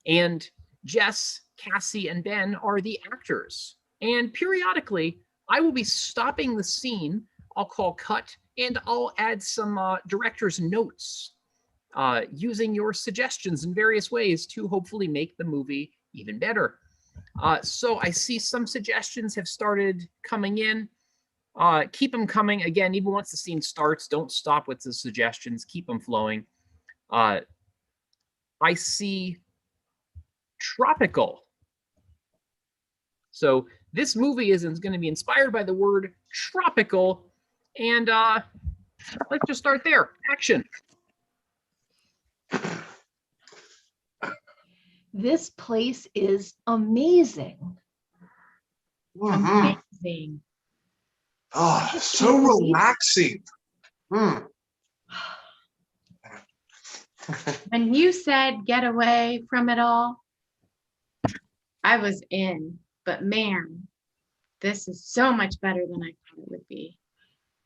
S1: And Jess, Cassie, and Ben are the actors. And periodically, I will be stopping the scene. I'll call cut, and I'll add some director's notes using your suggestions in various ways to hopefully make the movie even better. So I see some suggestions have started coming in. Keep them coming. Again, even once the scene starts, don't stop with the suggestions. Keep them flowing. I see tropical. So this movie is going to be inspired by the word tropical. And let's just start there. Action.
S2: This place is amazing.
S5: Mhm.
S4: Amazing.
S5: Oh, so relaxing. Mm.
S4: When you said get away from it all, I was in. But man, this is so much better than I thought it would be.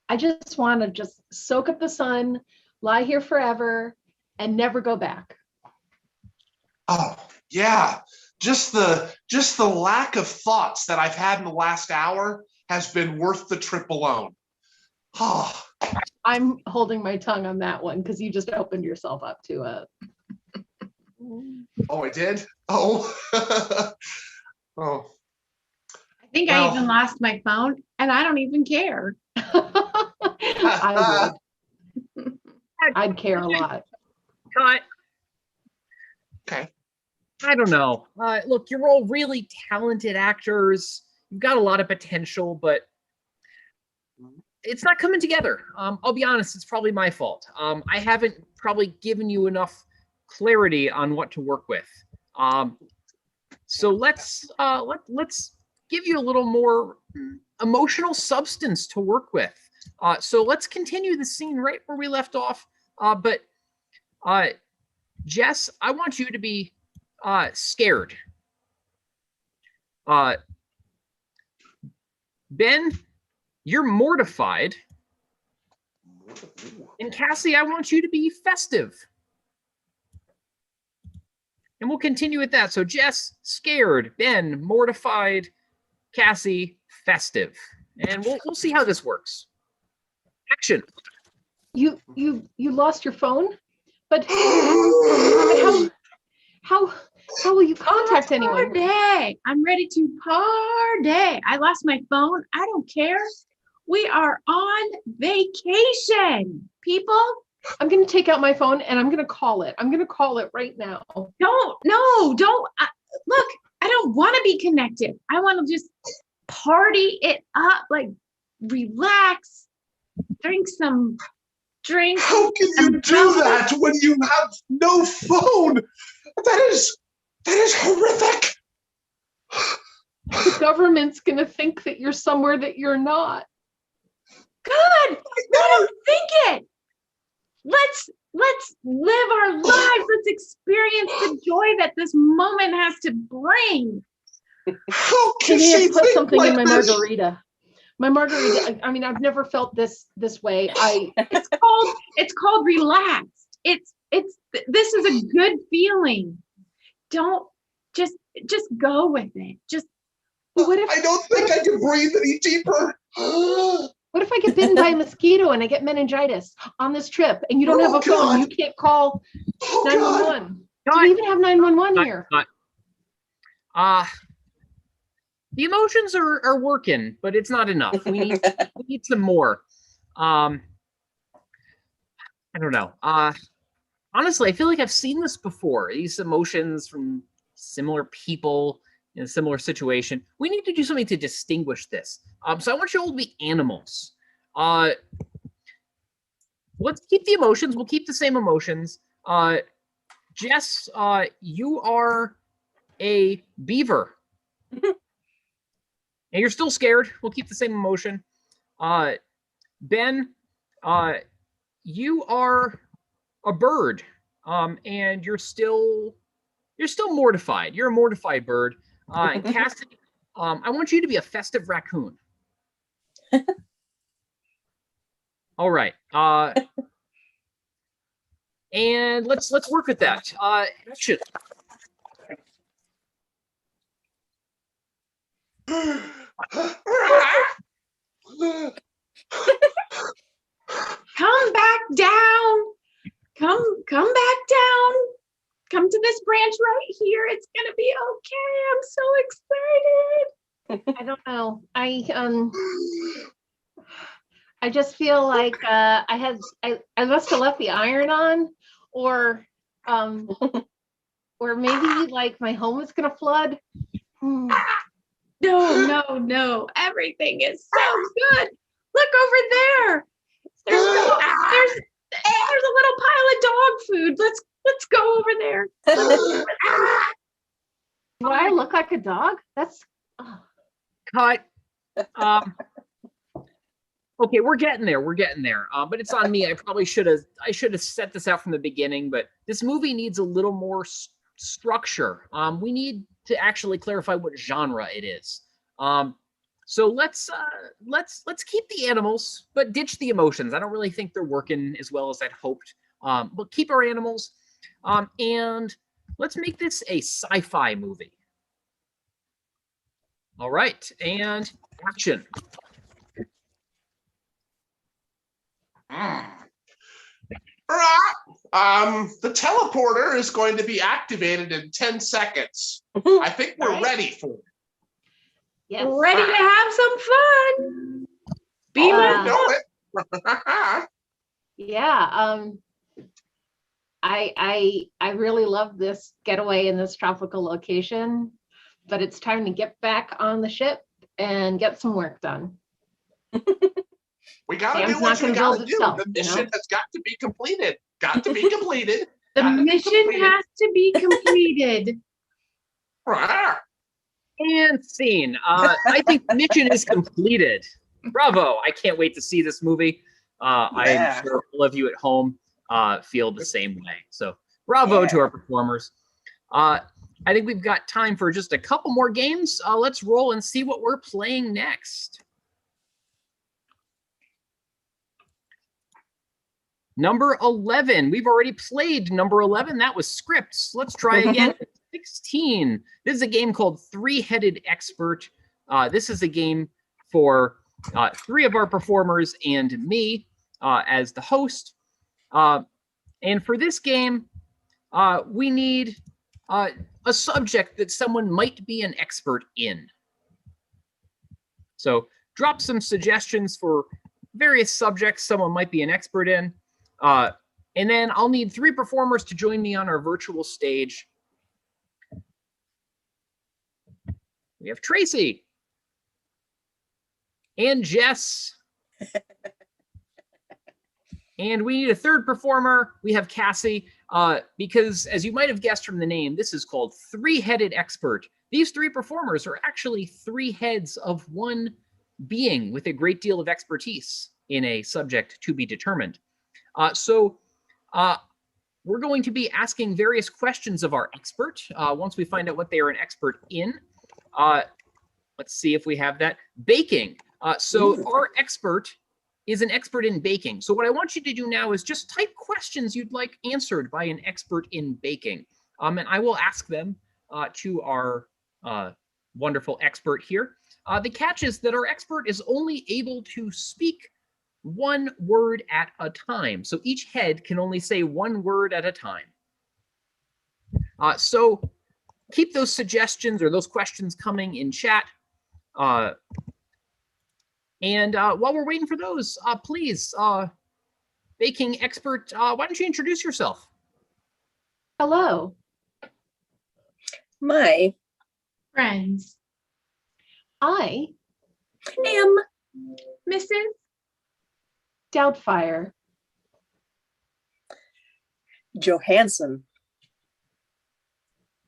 S2: I just want to just soak up the sun, lie here forever, and never go back.
S5: Oh, yeah. Just the lack of thoughts that I've had in the last hour has been worth the trip alone. Oh,
S2: I'm holding my tongue on that one because you just opened yourself up to it.
S5: I did? Oh. Oh.
S4: I think I even lost my phone, and I don't even care.
S2: I would. I'd care a lot.
S1: Cut.
S5: Okay.
S1: I don't know. Look, you're all really talented actors. You've got a lot of potential, but it's not coming together. I'll be honest, it's probably my fault. I haven't probably given you enough clarity on what to work with. So let's give you a little more emotional substance to work with. So let's continue the scene right where we left off. But Jess, I want you to be scared. Ben, you're mortified. And Cassie, I want you to be festive. And we'll continue with that. So Jess, scared. Ben, mortified. Cassie, festive. And we'll see how this works. Action.
S2: You lost your phone, but how will you contact anyone?
S4: Party. I'm ready to party. I lost my phone. I don't care. We are on vacation, people.
S2: I'm going to take out my phone and I'm going to call it. I'm going to call it right now.
S4: Don't. Look, I don't want to be connected. I want to just party it up, like relax, drink some drink.
S5: How can you do that when you have no phone? That is horrific.
S2: The government's gonna think that you're somewhere that you're not.
S4: Good. Let us think it. Let's live our lives. Let's experience the joy that this moment has to bring.
S5: How can
S2: Maybe
S5: she
S2: I put
S5: think
S2: something
S5: like
S2: in my
S5: this?
S2: margarita. My margarita. I mean, I've never felt this way.
S4: It's called relaxed. This is a good feeling. Don't just go with it. Just
S2: What if
S5: I don't think I can breathe any deeper.
S2: What if I get bitten by a mosquito and I get meningitis on this trip and you don't have a phone?
S5: God.
S2: You can't call
S5: Oh, God.
S2: 911. Do we even have 911 here?
S1: The emotions are working, but it's not enough. We need some more. I don't know. Honestly, I feel like I've seen this before. These emotions from similar people in a similar situation. We need to do something to distinguish this. So I want you all to be animals. Let's keep the emotions. We'll keep the same emotions. Jess, you are a beaver. And you're still scared. We'll keep the same emotion. Ben, you are a bird. And you're still mortified. You're a mortified bird. And Cassidy, I want you to be a festive raccoon. All right. And let's work with that. Action.
S4: come back down. Come back down. Come to this branch right here. It's gonna be okay. I'm so excited.
S2: I don't know. I just feel like I must have left the iron on, or maybe like my home is gonna flood.
S4: No. Everything is so good. Look over there. There's a little pile of dog food. Let's go over there.
S2: Do I look like a dog? That's
S1: Cut. Okay, we're getting there. But it's on me. I should have set this out from the beginning. But this movie needs a little more structure. We need to actually clarify what genre it is. So let's keep the animals, but ditch the emotions. I don't really think they're working as well as I'd hoped. But keep our animals, and let's make this a sci-fi movie. All right, and action.
S5: The teleporter is going to be activated in 10 seconds. I think we're ready for it.
S2: yes.
S4: Ready to have some fun. Be
S2: Uh,
S5: Know it.
S2: Yeah. I really love this getaway in this tropical location, but it's time to get back on the ship and get some work done.
S5: We gotta
S2: Sam's
S5: do what
S2: not
S5: we
S2: gonna
S5: gotta
S2: build
S5: do.
S2: itself,
S5: The
S2: you
S5: mission
S2: know?
S5: has got to be completed. Got to be completed.
S4: The
S5: Gotta be
S4: mission
S5: completed.
S4: has to be completed.
S5: Rawr.
S1: And scene. I think the mission is completed. Bravo. I can't wait to see this movie.
S3: Yeah.
S1: I'm sure all of you at home feel the same way. So bravo to our performers. I think we've got time for just a couple more games. Let's roll and see what we're playing next. Number 11. We've already played number 11. That was scripts. Let's try again. 16. This is a game called Three-Headed Expert. This is a game for three of our performers and me as the host. And for this game, we need a subject that someone might be an expert in. So drop some suggestions for various subjects someone might be an expert in. And then I'll need three performers to join me on our virtual stage. We have Tracy and Jess And we need a third performer. We have Cassie, because as you might have guessed from the name, this is called Three-Headed Expert. These three performers are actually three heads of one being with a great deal of expertise in a subject to be determined. So we're going to be asking various questions of our expert once we find out what they are an expert in. Let's see if we have that. Baking. So our expert is an expert in baking. So what I want you to do now is just type questions you'd like answered by an expert in baking. And I will ask them to our wonderful expert here. The catch is that our expert is only able to speak one word at a time. So each head can only say one word at a time. So keep those suggestions or those questions coming in chat. And while we're waiting for those, please, baking expert, why don't you introduce yourself?
S2: Hello.
S3: My
S4: Friends.
S2: I,
S3: am
S4: Mrs.
S2: Doubtfire.
S3: Johansson.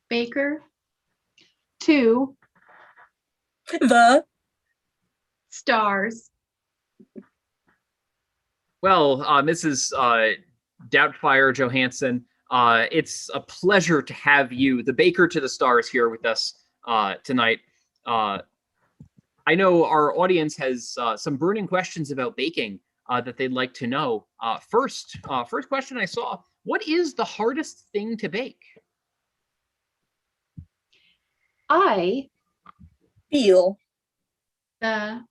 S4: Baker.
S2: To
S3: The
S4: Stars.
S1: Well, Mrs. Doubtfire Johansson, it's a pleasure to have you, the baker to the stars, here with us tonight. I know our audience has some burning questions about baking that they'd like to know. First question I saw, what is the hardest thing to bake?
S2: I
S3: feel
S4: The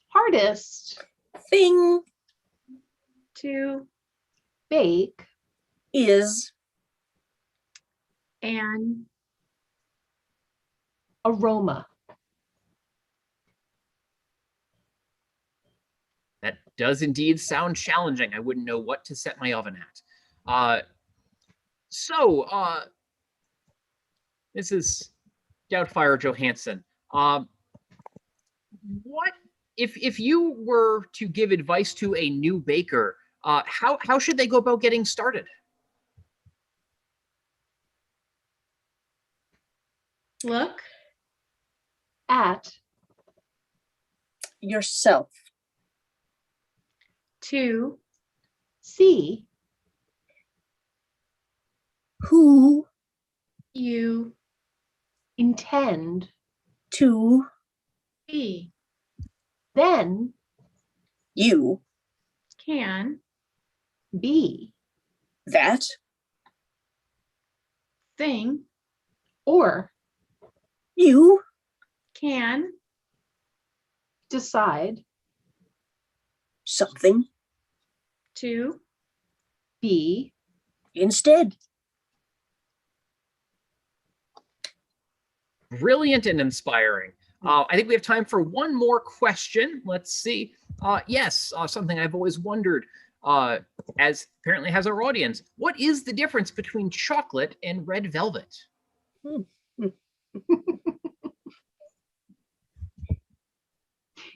S2: hardest
S3: thing
S4: to
S2: bake
S3: is
S4: an
S2: aroma.
S1: That does indeed sound challenging. I wouldn't know what to set my oven at. This is Doubtfire Johansson. What if you were to give advice to a new baker? How should they go about getting started?
S4: look
S2: At
S3: yourself.
S4: to
S2: see
S3: Who
S4: you
S2: intend
S3: to
S4: be
S2: then
S3: you
S4: can
S2: be
S3: that
S4: thing
S2: or
S3: you
S4: can
S2: decide
S3: something
S4: to
S2: be
S3: instead.
S1: Brilliant and inspiring. I think we have time for one more question. Let's see. Yes, something I've always wondered, as apparently has our audience. What is the difference between chocolate and red velvet?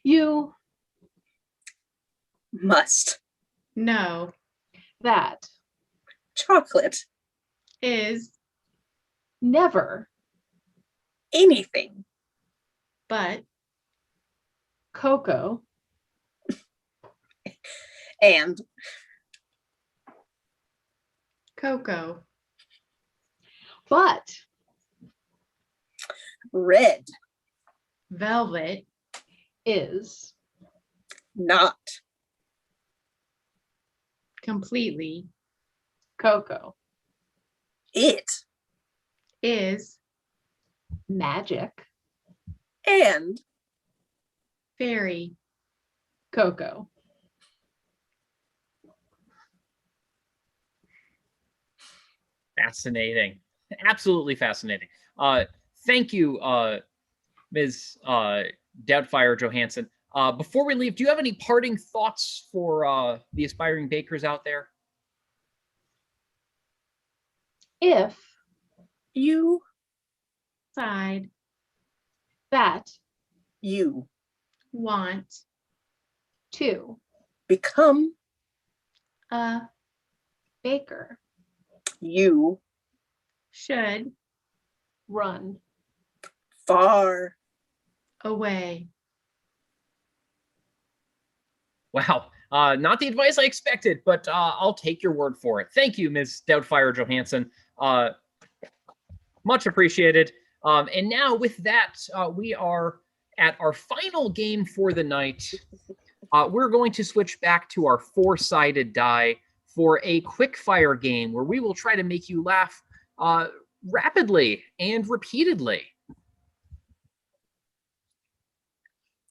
S2: you
S3: Must
S4: know
S2: that
S3: chocolate
S4: is
S2: never
S3: anything
S4: but
S2: cocoa
S3: and
S4: cocoa.
S2: but
S3: red
S4: Velvet
S2: is
S3: not
S4: completely
S2: cocoa.
S3: it
S4: is
S2: Magic
S3: and
S4: fairy
S2: cocoa.
S1: Fascinating. Absolutely fascinating. Thank you, Ms. Doubtfire Johansson. Before we leave, do you have any parting thoughts for the aspiring bakers out there?
S2: If
S3: you
S4: side
S2: that
S3: you
S4: want
S2: to
S3: Become
S2: A baker.
S3: you
S4: Should
S2: Run.
S3: far.
S4: away.
S1: Wow. Not the advice I expected, but I'll take your word for it. Thank you, Ms. Doubtfire Johansson. Much appreciated. And now with that, we are at our final game for the night. We're going to switch back to our 4-sided die for a quick fire game where we will try to make you laugh rapidly and repeatedly.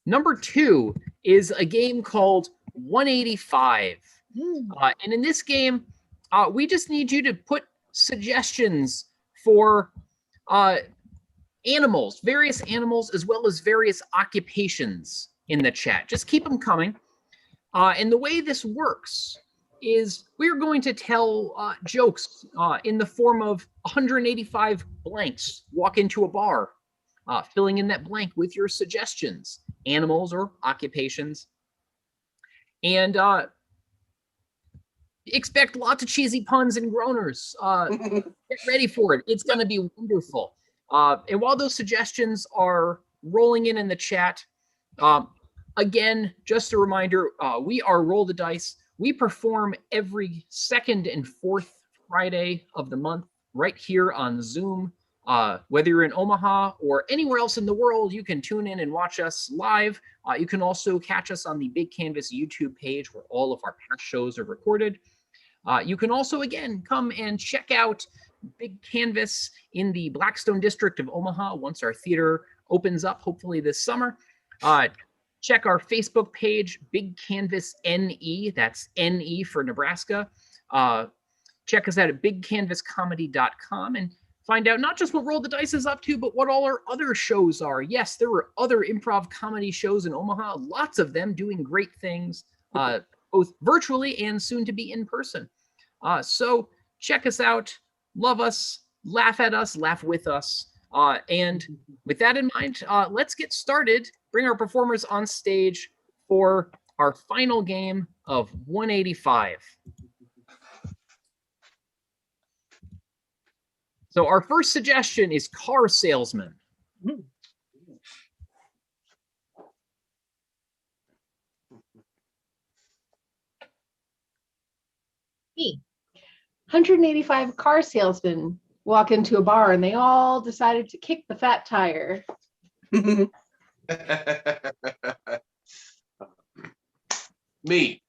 S1: Number 2 is a game called 185. And in this game, we just need you to put suggestions for animals, various animals, as well as various occupations in the chat. Just keep them coming. And the way this works is we're going to tell jokes in the form of 185 blanks. Walk into a bar, filling in that blank with your suggestions, animals or occupations. And expect lots of cheesy puns and groaners. Get ready for it. It's going to be wonderful. And while those suggestions are rolling in the chat, again, just a reminder, we are Roll the Dice. We perform every second and fourth Friday of the month right here on Zoom. Whether you're in Omaha or anywhere else in the world, you can tune in and watch us live. You can also catch us on the Big Canvas YouTube page where all of our past shows are recorded. You can also, again, come and check out Big Canvas in the Blackstone district of Omaha once our theater opens up, hopefully this summer. Check our Facebook page, Big Canvas NE. That's NE for Nebraska. Check us out at bigcanvascomedy.com and find out not just what Roll the Dice is up to, but what all our other shows are. Yes, there are other improv comedy shows in Omaha, lots of them doing great things, both virtually and soon to be in person. So check us out, love us, laugh at us, laugh with us. And with that in mind, let's get started. Bring our performers on stage for our final game of 185. So our first suggestion is car salesman.
S2: Me. 185 car salesmen walk into a bar and they all decided to kick the fat tire.
S5: Me.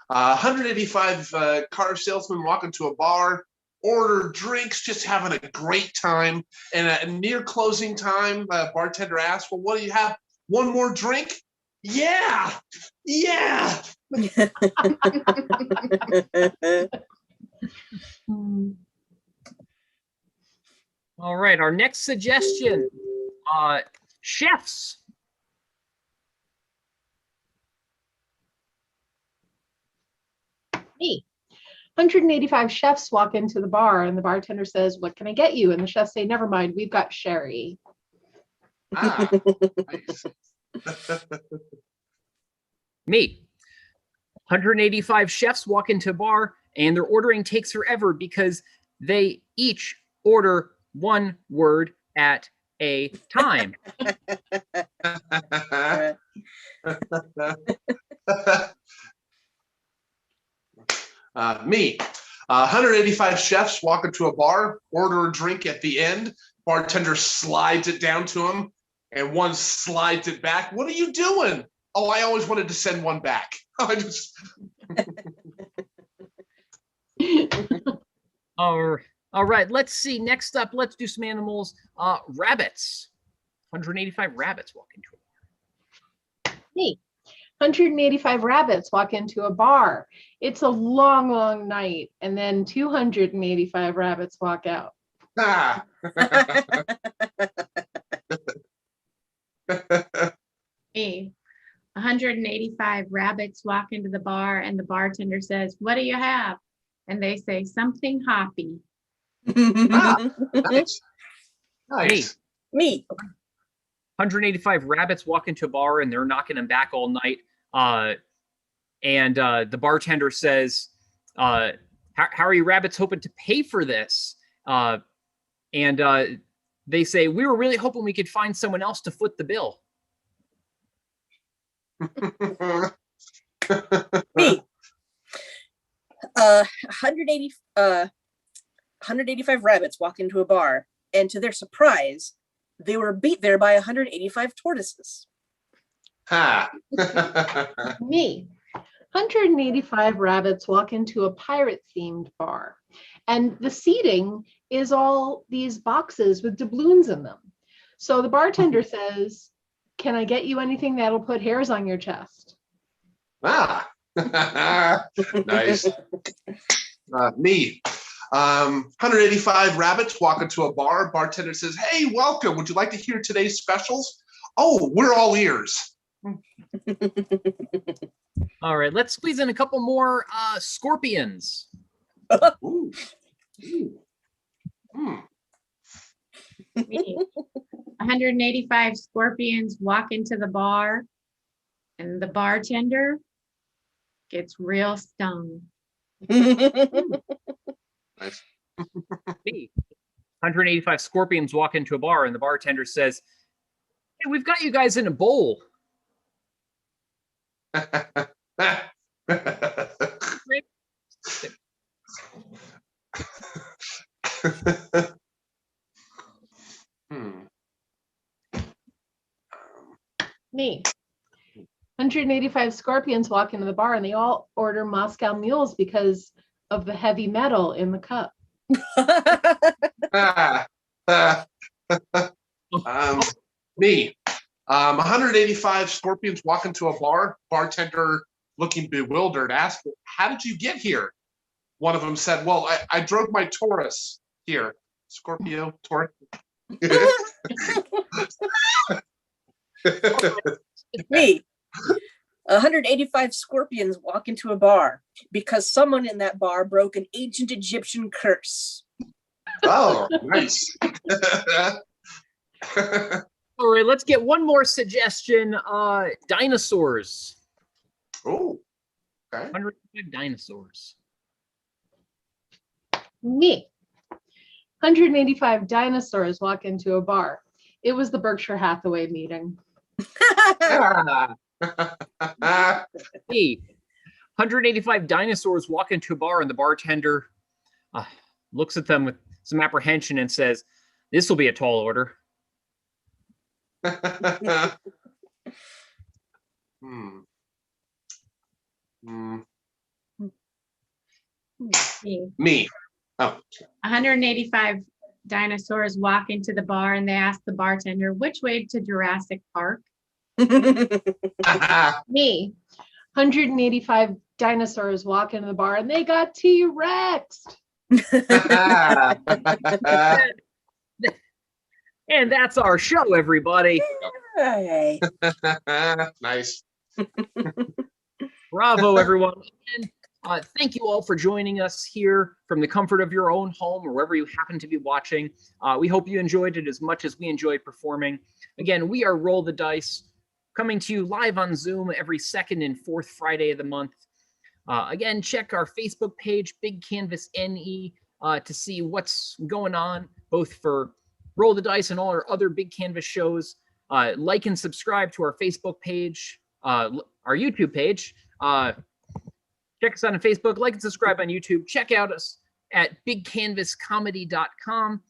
S5: 185 car salesmen walk into a bar, order drinks, just having a great time. And near closing time, bartender asks, well, what do you have? One more drink? Yeah. Yeah.
S1: All right, our next suggestion, chefs.
S2: Me. 185 chefs walk into the bar and the bartender says, what can I get you? And the chefs say, never mind, we've got sherry.
S5: Ah, nice.
S1: Me. 185 chefs walk into a bar and their ordering takes forever because they each order one word at a time.
S5: Me. 185 chefs walk into a bar, order a drink at the end. Bartender slides it down to him, and one slides it back. What are you doing? Oh, I always wanted to send one back. I just.
S1: All right, let's see. Next up, let's do some animals. Rabbits. 185 rabbits walk into a bar.
S2: Me. 185 rabbits walk into a bar. It's a long, long night. And then 285 rabbits walk out.
S5: Ah.
S4: Me. 185 rabbits walk into the bar and the bartender says, what do you have? And they say, something hoppy.
S5: Nice. Nice.
S3: Me.
S1: 185 rabbits walk into a bar and they're knocking them back all night. And the bartender says, how are you rabbits hoping to pay for this? And they say, we were really hoping we could find someone else to foot the bill.
S3: Me. 185 rabbits walk into a bar, and to their surprise, they were beat there by 185 tortoises.
S5: Ha.
S2: Me. 185 rabbits walk into a pirate-themed bar, and the seating is all these boxes with doubloons in them. So the bartender says, "Can I get you anything that'll put hairs on your chest?"
S5: Ah. Nice. Me. 185 rabbits walk into a bar. Bartender says, "Hey, welcome. Would you like to hear today's specials?" "Oh, we're all ears."
S1: All right, let's squeeze in a couple more scorpions.
S5: Ooh. Ooh. Hmm.
S4: Me. 185 scorpions walk into the bar, and the bartender gets real stung.
S5: Nice.
S1: Me. 185 scorpions walk into a bar, and the bartender says, "Hey, we've got you guys in a bowl."
S5: Hmm.
S2: Me. 185 scorpions walk into the bar, and they all order Moscow mules because of the heavy metal in the cup.
S5: Me. 185 scorpions walk into a bar. Bartender, looking bewildered, asked, "How did you get here?" One of them said, "Well, I drove my Taurus here." Scorpio, Taurus.
S3: Me. 185 scorpions walk into a bar because someone in that bar broke an ancient Egyptian curse.
S5: Oh, nice.
S1: All right, let's get one more suggestion. Dinosaurs.
S5: Oh, okay.
S1: 105 dinosaurs.
S2: Me. 185 dinosaurs walk into a bar. It was the Berkshire Hathaway meeting.
S1: Hey, 185 dinosaurs walk into a bar, and the bartender looks at them with some apprehension and says, "This will be a tall order."
S5: Hmm. Hmm.
S4: Me.
S5: Me. Oh,
S4: 185 dinosaurs walk into the bar, and they ask the bartender, which way to Jurassic Park?
S2: Me. 185 dinosaurs walk into the bar, and they got T-Rexed.
S1: And that's our show, everybody.
S3: Hey.
S5: Nice.
S1: Bravo, everyone. And thank you all for joining us here from the comfort of your own home or wherever you happen to be watching. We hope you enjoyed it as much as we enjoyed performing. Again, we are Roll the Dice, coming to you live on Zoom every second and fourth Friday of the month. Again, check our Facebook page, Big Canvas NE, to see what's going on, both for Roll the Dice and all our other Big Canvas shows. Like and subscribe to our Facebook page, our YouTube page. Check us out on Facebook, like and subscribe on YouTube. Check out us at bigcanvascomedy.com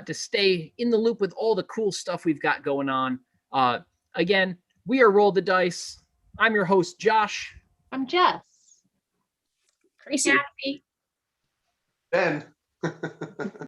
S1: to stay in the loop with all the cool stuff we've got going on. Again, we are Roll the Dice. I'm your host, Josh.
S2: I'm Jess.
S3: Crazy.
S4: Happy.
S5: Ben.